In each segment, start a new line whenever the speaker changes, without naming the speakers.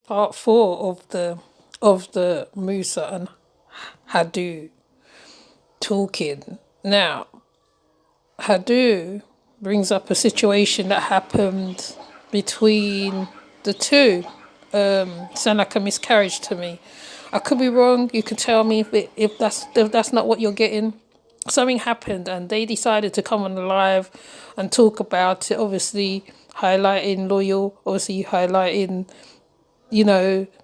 part 4 of the Musa and Hadu talking. Now, Hadu brings up a situation that happened between the two. Sound like a miscarriage to me. I could be wrong. You can tell me if that's not what you're getting. Something happened and they decided to come on the live and talk about it. Obviously, highlighting Loyal. Obviously, highlighting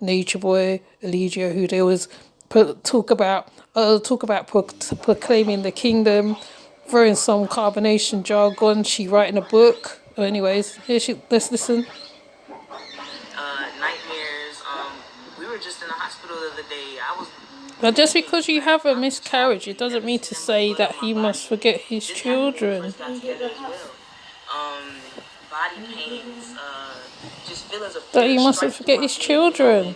Nature Boy, Elijah, who they was talk about proclaiming the kingdom, throwing some carbonation jargon. She writing a book. Anyways, let's listen.
Nightmares. We were just in the hospital the other day. I was.
Now, just because you have a miscarriage, it doesn't mean to say that he must forget his children.
Body pains, just feelings of
That
fear
he mustn't
strike through
forget
my
his
being.
children.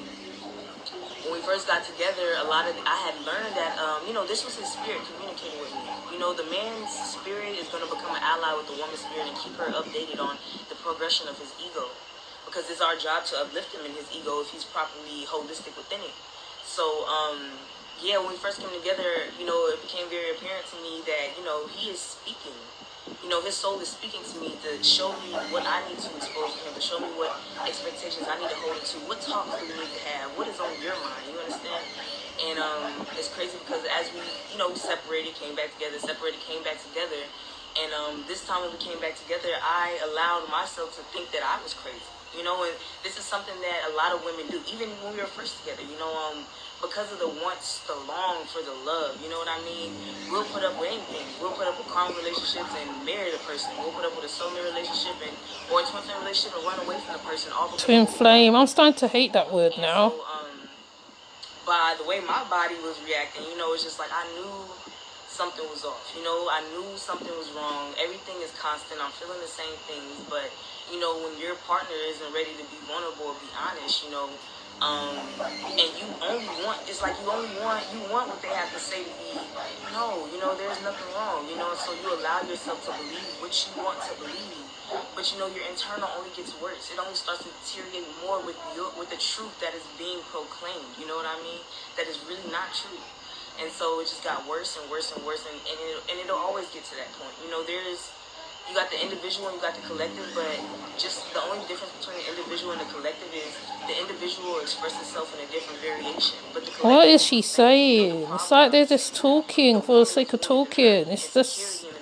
When we first got together, I had learned that this was his spirit communicating with me. The man's spirit is going to become an ally with the woman's spirit and keep her updated on the progression of his ego, because it's our job to uplift him in his ego if he's properly holistic within it. So yeah, when we first came together, it became very apparent to me that he is speaking. His soul is speaking to me to show me what I need to expose to him, to show me what expectations I need to hold him to, what talks do we need to have, what is on your mind, you understand? And it's crazy because as we, separated, came back together, and this time when we came back together, I allowed myself to think that I was crazy, and this is something that a lot of women do, even when we were first together, because of the wants, the long for the love, you know what I mean? We'll put up with anything. We'll put up with carnal relationships and marry the person. We'll put up with a soulmate relationship or a twin flame relationship and run away from the person. All because
Twin flame. I'm starting to hate that word
and
now.
so, by the way my body was reacting, it's just like I knew something was off. I knew something was wrong. Everything is constant. I'm feeling the same things, but when your partner isn't ready to be vulnerable or be honest, and you only want, it's like you want what they have to say to be, no, there's nothing wrong, so you allow yourself to believe what you want to believe, but your internal only gets worse. It only starts to deteriorate more with the truth that is being proclaimed, you know what I mean, that is really not true. And so it just got worse and worse and worse, and it'll always get to that point. You got the individual and you got the collective, but just the only difference between the individual and the collective is the individual will express itself in a different variation. But the
What is she saying? It's like they're just talking for the sake of talking. It's just.
So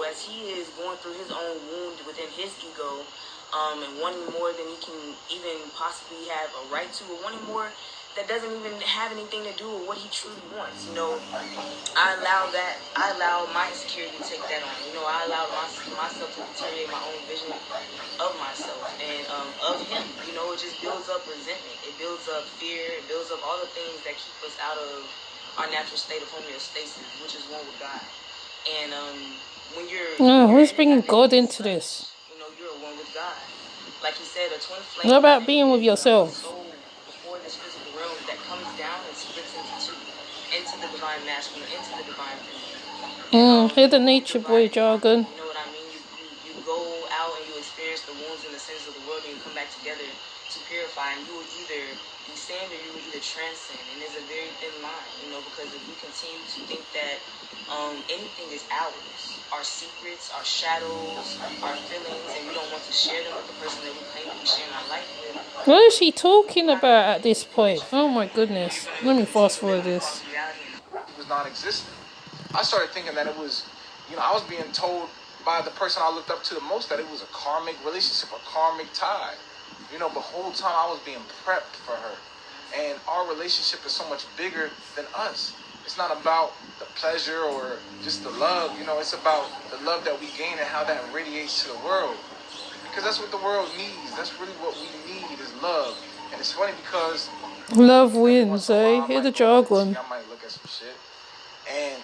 as he is going through his own wound within his ego, and wanting more than he can even possibly have a right to, or wanting more that doesn't even have anything to do with what he truly wants. I allow my insecurity to take that on. I allow myself to deteriorate my own vision of myself and of him. It just builds up resentment. It builds up fear. It builds up all the things that keep us out of our natural state of homeostasis, which is one with God. And when
Who's bringing God into this?
you're one with God. Like he said, a twin flame.
What about being with yourself?
Soul before this physical realm that comes down and splits into two, into the divine masculine, into the divine feminine.
Hear the nature boy jargon.
You know what I mean? You go out and you experience the wounds and the sins of the world, and you come back together to purify, and you will either descend or you will either transcend. And there's a very thin line, because if we continue to think that anything is ours, our secrets, our shadows, our feelings, and we don't want to share them with the person that we claim to be sharing our life with.
What is she talking about at this point? Oh my goodness. Let me fast forward this.
It was non-existent. I started thinking that it was, I was being told by the person I looked up to the most that it was a karmic relationship, a karmic tie. But the whole time I was being prepped for her. And our relationship is so much bigger than us. It's not about the pleasure or just the love, it's about the love that we gain and how that radiates to the world. Because that's what the world needs. That's really what we need is love. And it's funny because
love wins, eh? Hear the jargon.
I might look at some shit. And,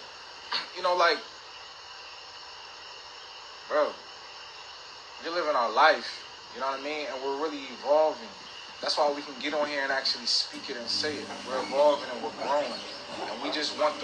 bro, we're living our life, you know what I mean? And we're really evolving. That's why we can get on here and actually speak it and say it. We're evolving and we're growing. And we just want